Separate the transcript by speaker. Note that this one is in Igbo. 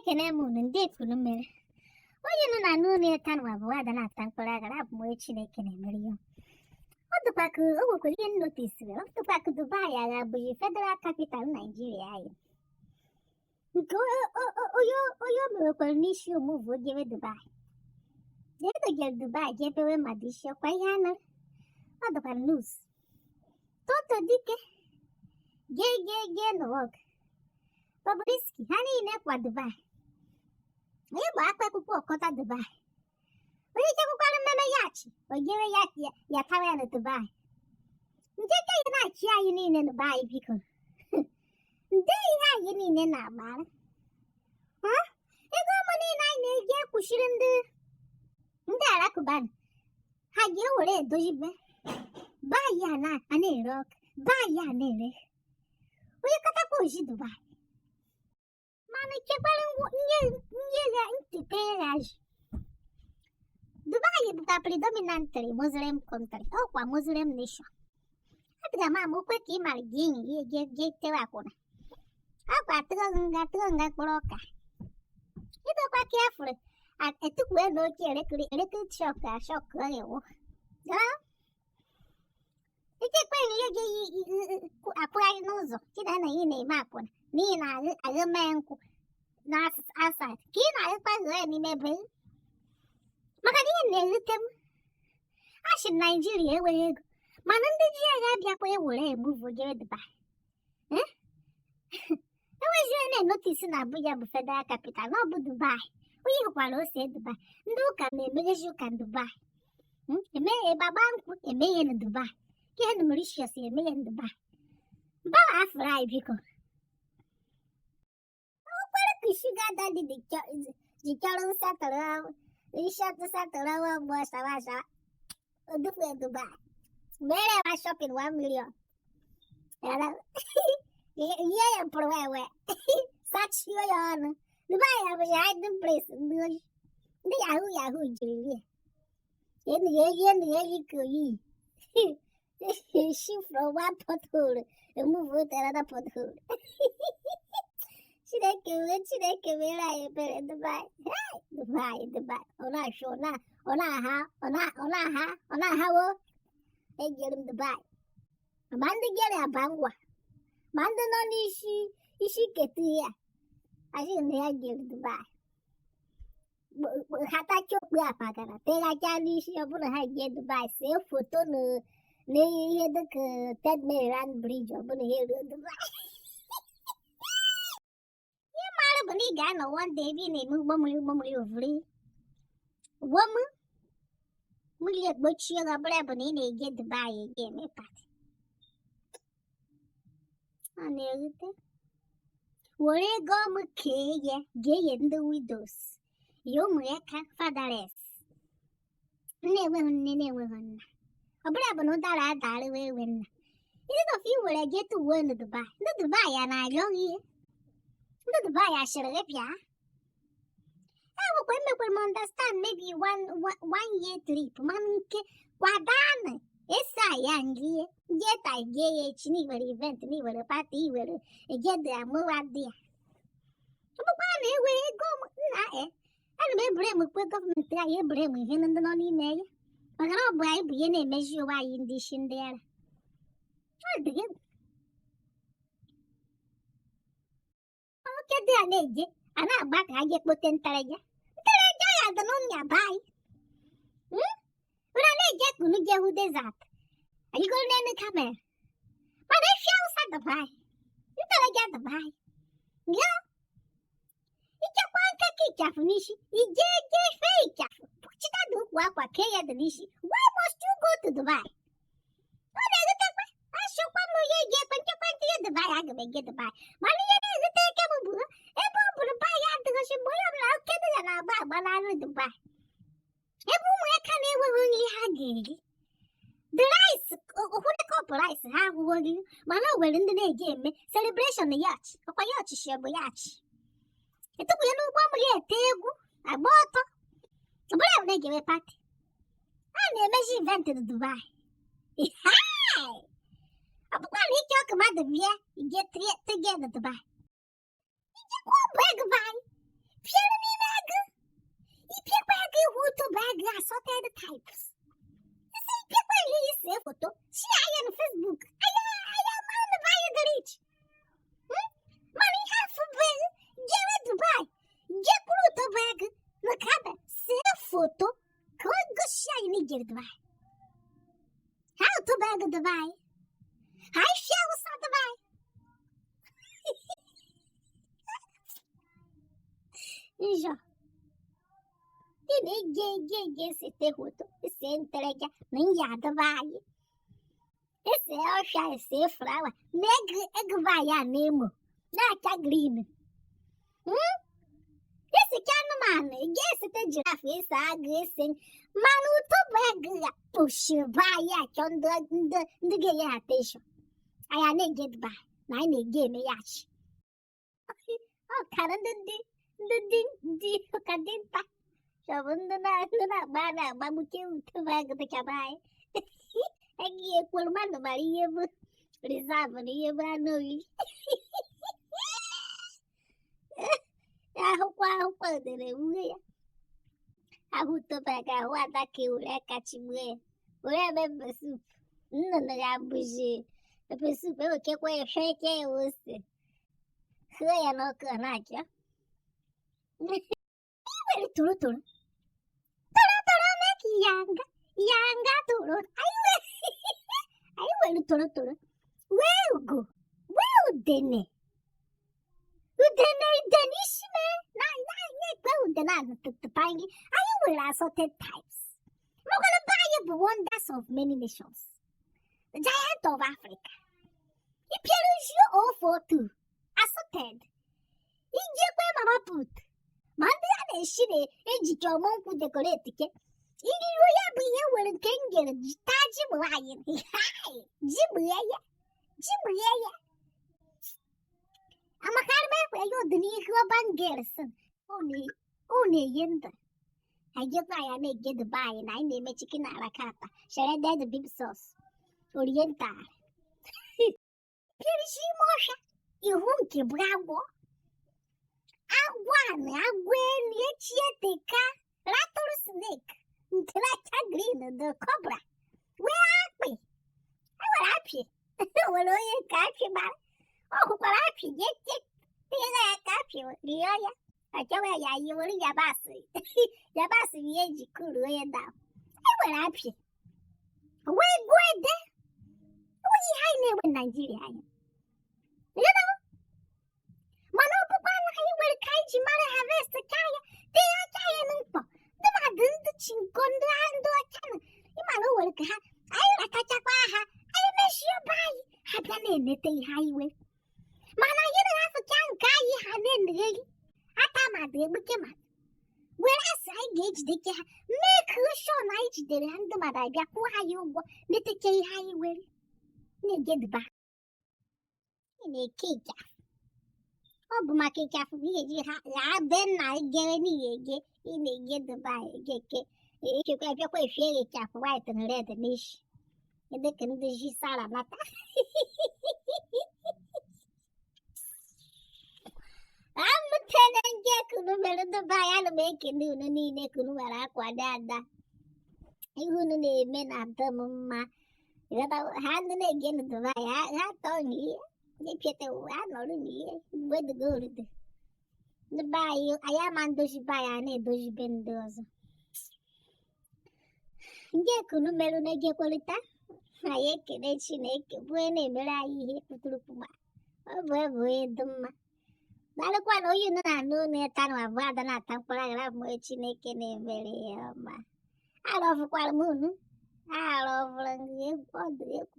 Speaker 1: Ekene moon date for the mirror. You know, I know near Tanwa, Adanatamkpuruaghara, which they can marry. What the Paku, oh, could you notice? The Paku Dubai, buzhi federal capital, Nigeria. Go, oh, miracle niche you move, would give it Dubai. The other girl Dubai gave away my dish, your Quayana. What the news? Toto Dicke. Gay, no work. Bobrisky, honey, never Dubai. You back up for Kota Dubai. Will you take a mama yachi or give a yak your parent to buy? Get a night here you need in the buy people. They you need in that man. Huh? You go money nine get pushing in the Darakuban. How you were do you buy yana and a rock, buy yana. Will you cut a push to buy? Mammy kept on pay. Dubai is predominantly Muslim country. Oh, Muslim nation. At the mamma quick in my guinea, get terracona. I got broca. You don't quite careful. I took well no little shock. It take a prize nose. Didn't in a map one. Nina, a man, not outside. Kina, I any maybe. Makani them. I should Nigeria where Mananda will move or give it by. Eh? I was your notice in Abuja Federal Capital, no but Dubai. We will say Dubai. No can make you can Dubai. A may a babanku, a may in Dubai. Get Mauritius, a may in Dubai. But I fly because. Oh, what a sugar daddy the Carol Saturday. We shot the Saturday was a different Dubai. Where am I shopping 1 million? Yeah, for where? Such your honor. Dubai, I was hiding place. The Yahoo, Julie. In the Yahoo, she from one pothole and move with another pothole. She take a very Dubai. Dubai. Ona shona. Ona ha. They get him Dubai. Manda get a bangwa. Manda no ishi get here. I didn't get Dubai. Hata chop ya pagana. Tega jali shi abuna ha get Dubai. Say photo no. Ne the Ted Meran Bridge abuna here Dubai. Got no one baby named Mummy. Woman, we get butcher a brabony, they get to buy a game a pat. I know it. Where you go, McKay, gay in the widows. You may fatherless. Never. A brabano that I away when. Is it a few where I get to one to buy? Not to buy and I long here. The buy I should have ya. I will understand maybe one year trip. Mammy, Wadana. Yes, I am here. Yet I gay never event, never a party will get there more out there. But where go? I remember quick government try bring him and the non email. But I'll buy be any measure why in this in there. I'll begin. Get there, lady, and I'm back. I get put in Talaja. I don't know buy. But I get to meet who does that. Are you going to come here? But I shall set the buy. You better get the buy. Yeah. It's a one cake, Jaffanishi. It's just fake. Put it out, look what Kay at the Nishi. Why must you go to the buy? What is it? I shall come here, get when you can't get the buy. I can get the buy. Money is a take a boo. A boo buy after the ship. I'll get it and I'll buy one out of the buy. Every way can ever only hug. The rice, who the couple rice, how would you? Mano, well, in the day game, celebration the yacht, a yacht, share yacht. It took me no one yet, table, I bought her. But they give a party. And the machine invented Dubai. Hi! Upon he talk about the beer, you get three together to buy. You won't brag by. assorted types. You see, people use a photo, share on Facebook. I am on the buy the rich. Money half of bag, get it to buy. Get put the bag, look at it, see a photo, go shine and get it buy. How to bag the buy? I shall start the buy. Já. Esse roto, esse entrega, nem yada vai. Esse é o chá, esse frau, neg vai a nemo, na cagrina. Esse cano, mano, esse te girafa, esse água, esse mano, tu bega, puxa, vai a chão do gay attention. Aí a neguei vai, na neguei me acha. Oh, cara, cadê tá? Já vou na bana, babuquinho, tu vai acabar. É que é por uma Maria, precisava, ia pra noite. A roupa dele, mulher. A roupa pega, o ataque, o recatibué. O rebebe sup. Não é buzhi. Eu penso que eu conheço que é você. Foi no canal, Ele turu. Yanga turu. Aí ele turu. Well, dene. O denishme. Well, dena to pangi. Aí will assorted types. We're gonna buy up wonders of many nations. The giant of Africa. He perished you all for two. Assorted. He gave mama put. Mandana shire ejike ọmọnkwụ decorate ke iriru ya bụ ihe nwere nke m gere taa ji bụ anyị ji bụ ya amakarị m ekwe ya ọdịnihu ọban gerson ọ na-eyi ndụ agekwa ya na-ege duba anyị na anyị na-eme chicken arakata shredded beef sauce oriental kirishi ime ọhịa ihu nke bụ agwọ agwenu echieteka rattlesnake ntelaka green the cobra wee akpị enwere apị nwere onye nke apị gbara ọ hụkwara apị jete ihe ya ka apị rie ya achọwa ya yi were yabasị ya eji kuru onye da enwere apị wee gụọ ede onye ihe anyị na-enwe Naijiria anyị mana ọ bụkwa anaghị nwere ka anyị ji mara harvest kaya tee aka ya n'mkpọ ndị mmadụ ndị chinko ndị ọcha na ịmara o nwere ka ha anyị ratachakwa ha anyị mechie ọba anyị ha bịa na-enete ihe anyị nwere mana anyị na-afụcha nke anyị ha na-enegheghị ata mmadụ egbuke mmadụ were asị anyị ga-ejideke ha mee ka usho na anyị jidere ha ndị mmadụ abịa kwụọ anyị ụgwọ neteke ihe anyị nwere na-egeduba na-eke ịchafụ ọ bụ maka ịchafụ ihe ji ha be nna egere n'ihe ege ị na-ege duba egeke echekwa abịakwa efie ịchafụ white na red n'ishi dịka ndị ji sara nata amụtana nke kunu mere duba ya na m ekele unu niile kunu nwere akwa dada ihe unu na-eme na adọ m mma ha ndị na-ege duba ya ha tọọ n'ihe Piete anọrụ n'ihe mgbe dịgoride ndị be anyị ama ndozibe anyị na-edozibe ndị ọzọ ndị ekunu merụ na-egekwarịta anyị ekele Chineke bụ onye na-emere anyị ihe kpụtụrụkpụgba ọ bụ ebe onye dị mma daalụkwa na onye unu na-anụ unu ịtanụ abụọ Adanatamkpuruaghara bụ onye Chineke na-emere ya ọma arọfụkwara m unu arọfụrụ egwu ọ dị egwu